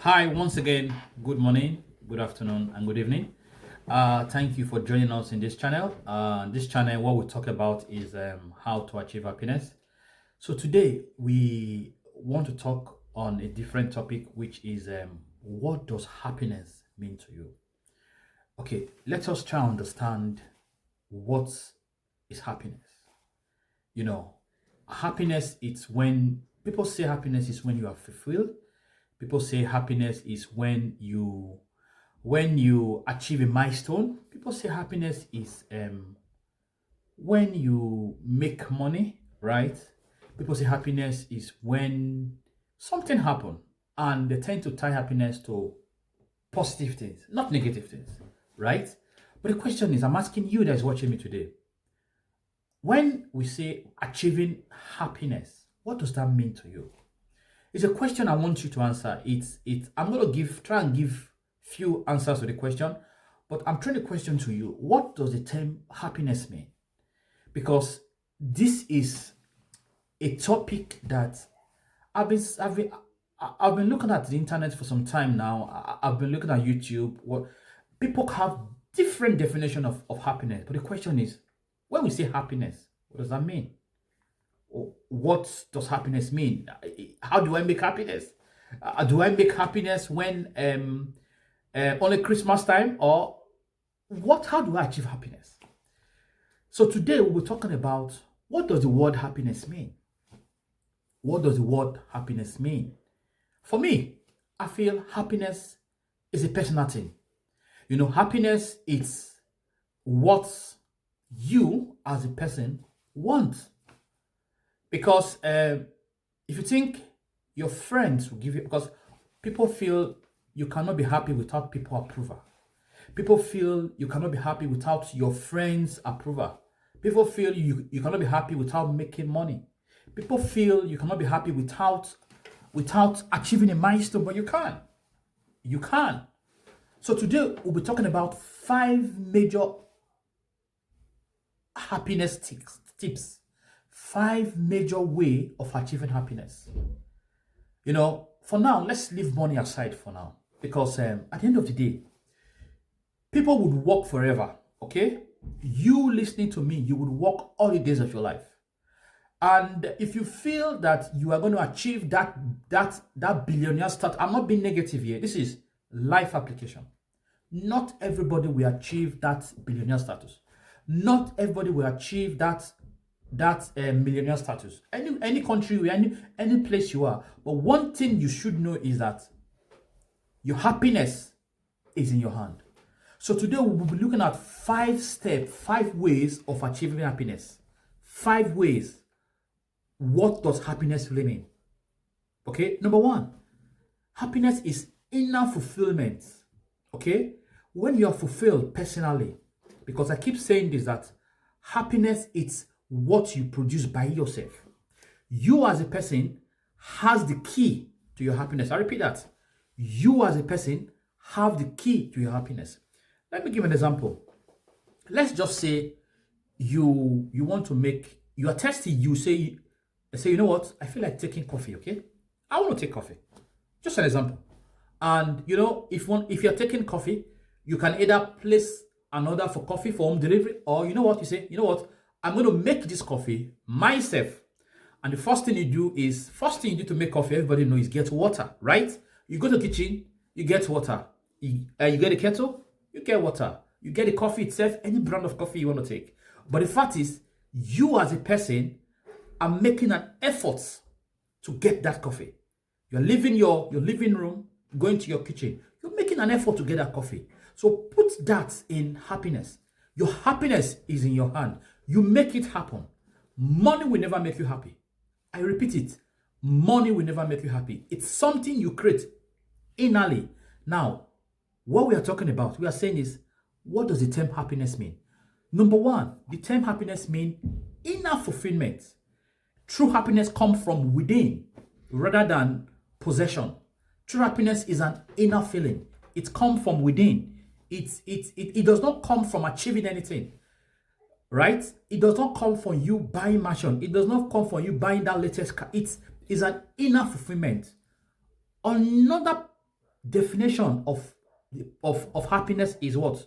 Hi, once again, good morning, good afternoon, and good evening. Thank you for joining us in this channel. This channel, what we talk about is how to achieve happiness. So, today we want to talk on a different topic, which is what does happiness mean to you? Okay, let us try and understand what is happiness. You know, happiness it's when people say happiness is when you are fulfilled. People say happiness is when you achieve a milestone. People say happiness is when you make money, right? People say happiness is when something happen, and they tend to tie happiness to positive things, not negative things, right? But the question is, I'm asking you that is watching me today. When we say achieving happiness, what does that mean to you? It's a question I want you to answer. It's I'm gonna try and give few answers to the question, but I'm trying to question to you, what does the term happiness mean? Because this is a topic that I've been I've been I've been looking at the internet for some time now. I've been looking at YouTube. What people have different definition of happiness, but the question is, when we say happiness, what does that mean? What does happiness mean? How do I make happiness? Do I make happiness when only Christmas time, or what? How do I achieve happiness? So today we're talking about, what does the word happiness mean? What does the word happiness mean? For me, I feel happiness is a personal thing. Happiness is what you as a person want. Because if you think your friends will give you, because people feel you cannot be happy without people approval. People feel you cannot be happy without your friends approval. People feel you cannot be happy without making money. People feel you cannot be happy without achieving a milestone, but you can. You can. So today we'll be talking about 5 major happiness tips. 5 major way of achieving happiness. For now, let's leave money aside for now, because at the end of the day, people would work forever. Okay, you listening to me, you would work all the days of your life. And if you feel that you are going to achieve that billionaire status, I'm not being negative here. This is life application. Not everybody will achieve that billionaire status. Not everybody will achieve that millionaire status. Any country, any place you are. But one thing you should know is that your happiness is in your hand. So today we will be looking at 5 steps, 5 ways of achieving happiness. 5 ways. What does happiness really mean? Okay, number one, happiness is inner fulfillment. Okay, when you are fulfilled personally, because I keep saying this, that happiness is what you produce by yourself. You as a person has the key to your happiness. I repeat that. You as a person have the key to your happiness. Let me give an example. Let's just say you want to make, you are thirsty, you say, you know what, I feel like taking coffee. Okay, I want to take coffee. Just an example. And if you're taking coffee, you can either place an order for coffee for home delivery, or you say, I'm going to make this coffee myself. And the first thing you do to make coffee, everybody knows, is get water, right? You go to the kitchen, you get water. You get a kettle, you get water. You get the coffee itself, any brand of coffee you want to take. But the fact is, you as a person are making an effort to get that coffee. You're leaving your living room, going to your kitchen. You're making an effort to get that coffee. So put that in happiness. Your happiness is in your hand. You make it happen. Money will never make you happy. I repeat it. Money will never make you happy. It's something you create innerly. Now, what we are talking about, we are saying is, what does the term happiness mean? Number one, the term happiness means inner fulfillment. True happiness comes from within rather than possession. True happiness is an inner feeling. It comes from within. It does not come from achieving anything, right? It does not come from you buying mansion. It does not come from you buying that latest car. It is an inner fulfillment. Another definition of happiness is what?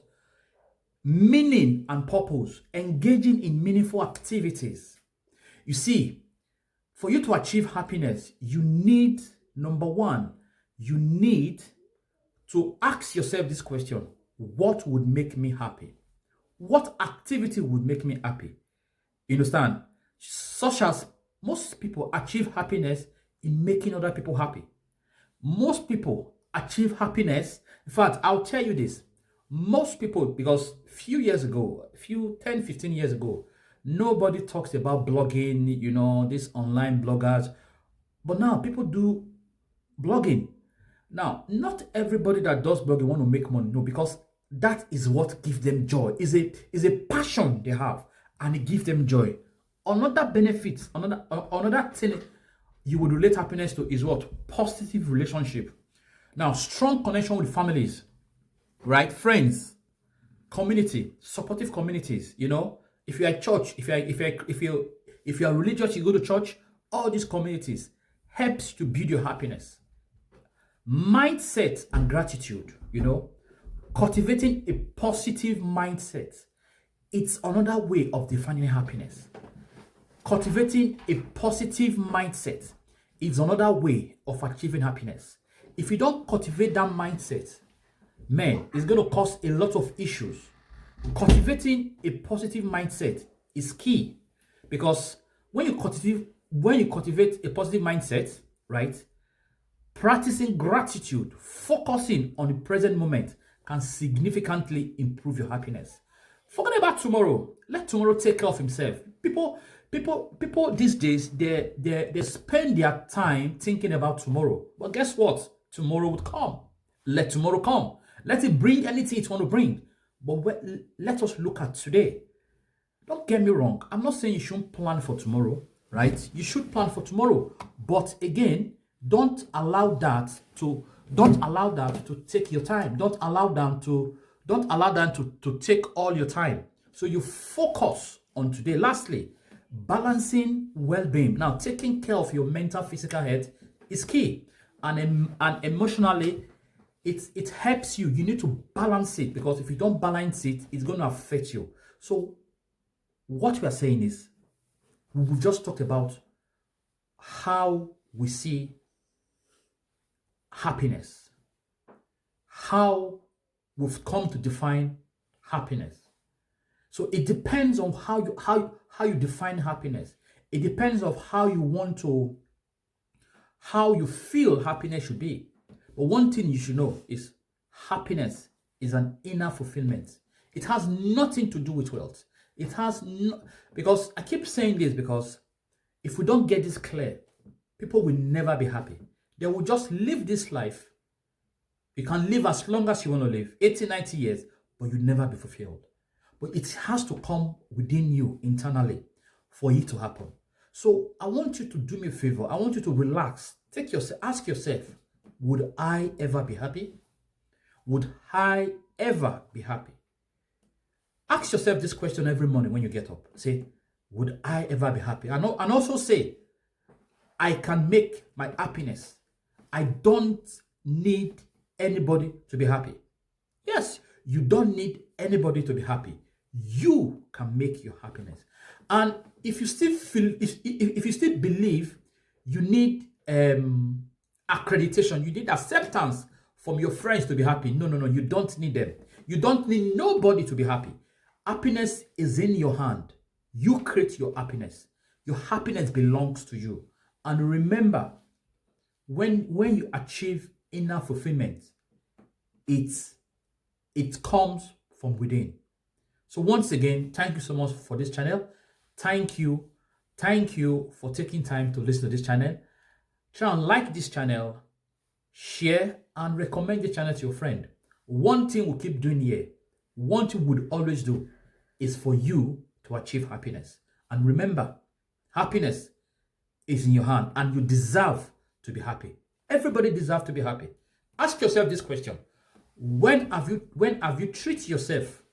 Meaning and purpose, engaging in meaningful activities. You see, for you to achieve happiness, you need, number one, you need to ask yourself this question: what would make me happy? What activity would make me happy? You understand? Such as most people achieve happiness in making other people happy. Most people achieve happiness. In fact, I'll tell you this. Most people, because few years ago, 15 years ago, nobody talks about blogging, these online bloggers. But now people do blogging. Now, not everybody that does blogging want to make money. No, because that is what gives them joy. Is a passion they have, and it gives them joy. Another benefit, another thing you would relate happiness to is what? Positive relationship. Now, strong connection with families, right? Friends, community, supportive communities. If you're at church, if you are religious, you go to church. All these communities helps to build your happiness. Mindset and gratitude. Cultivating a positive mindset. It's another way of defining happiness. Cultivating a positive mindset is another way of achieving happiness. If you don't cultivate that mindset, man, it's going to cause a lot of issues. Cultivating a positive mindset is key, because when you cultivate a positive mindset, right, practicing gratitude, focusing on the present moment can significantly improve your happiness. Forget about tomorrow. Let tomorrow take care of himself. People these days, they spend their time thinking about tomorrow. But guess what? Tomorrow would come. Let tomorrow come. Let it bring anything it want to bring. But let us look at today. Don't get me wrong. I'm not saying you shouldn't plan for tomorrow, right? You should plan for tomorrow. But again, don't allow that to take your time. Don't allow them to take all your time. So you focus on today. Lastly, balancing well-being. Now, taking care of your mental, physical health is key, and emotionally, it helps you. You need to balance it, because if you don't balance it, it's going to affect you. So, what we are saying is, we've just talked about how we see happiness, how we've come to define happiness. So it depends on how you define happiness. It depends on how you feel happiness should be. But one thing you should know is happiness is an inner fulfillment. It has nothing to do with wealth. It has no, because I keep saying this, because if we don't get this clear, people will never be happy. They will just live this life. You can live as long as you want to live, 80, 90 years, but you'll never be fulfilled. But it has to come within you internally for it to happen. So I want you to do me a favor. I want you to relax. Ask yourself, would I ever be happy? Would I ever be happy? Ask yourself this question every morning when you get up. Say, would I ever be happy? And also say, I can make my happiness. I don't need anybody to be happy. Yes, you don't need anybody to be happy. You can make your happiness. And if you still feel, if you still believe you need accreditation, you need acceptance from your friends to be happy. No, you don't need them. You don't need nobody to be happy. Happiness is in your hand. You create your happiness. Your happiness belongs to you. And remember, when you achieve inner fulfillment, it comes from within. So once again, thank you so much for this channel. Thank you for taking time to listen to this channel. Try and like this channel, share, and recommend the channel to your friend. One thing we'll keep doing here, one thing we'll always do, is for you to achieve happiness. And remember, happiness is in your hand, and you deserve to be happy. Everybody deserves to be happy. Ask yourself this question: when have you treated yourself?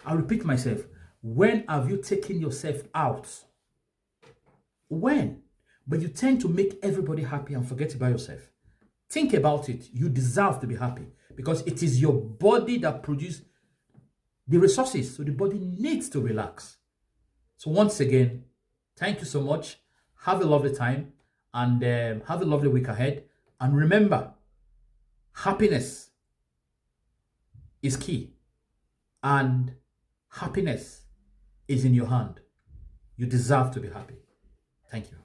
I'll repeat myself. When have you taken yourself out? When? But you tend to make everybody happy and forget about yourself. Think about it. You deserve to be happy because it is your body that produces the resources. So the body needs to relax. So once again, thank you so much. Have a lovely time and have a lovely week ahead. And remember, happiness is key. And happiness is in your hand. You deserve to be happy. Thank you.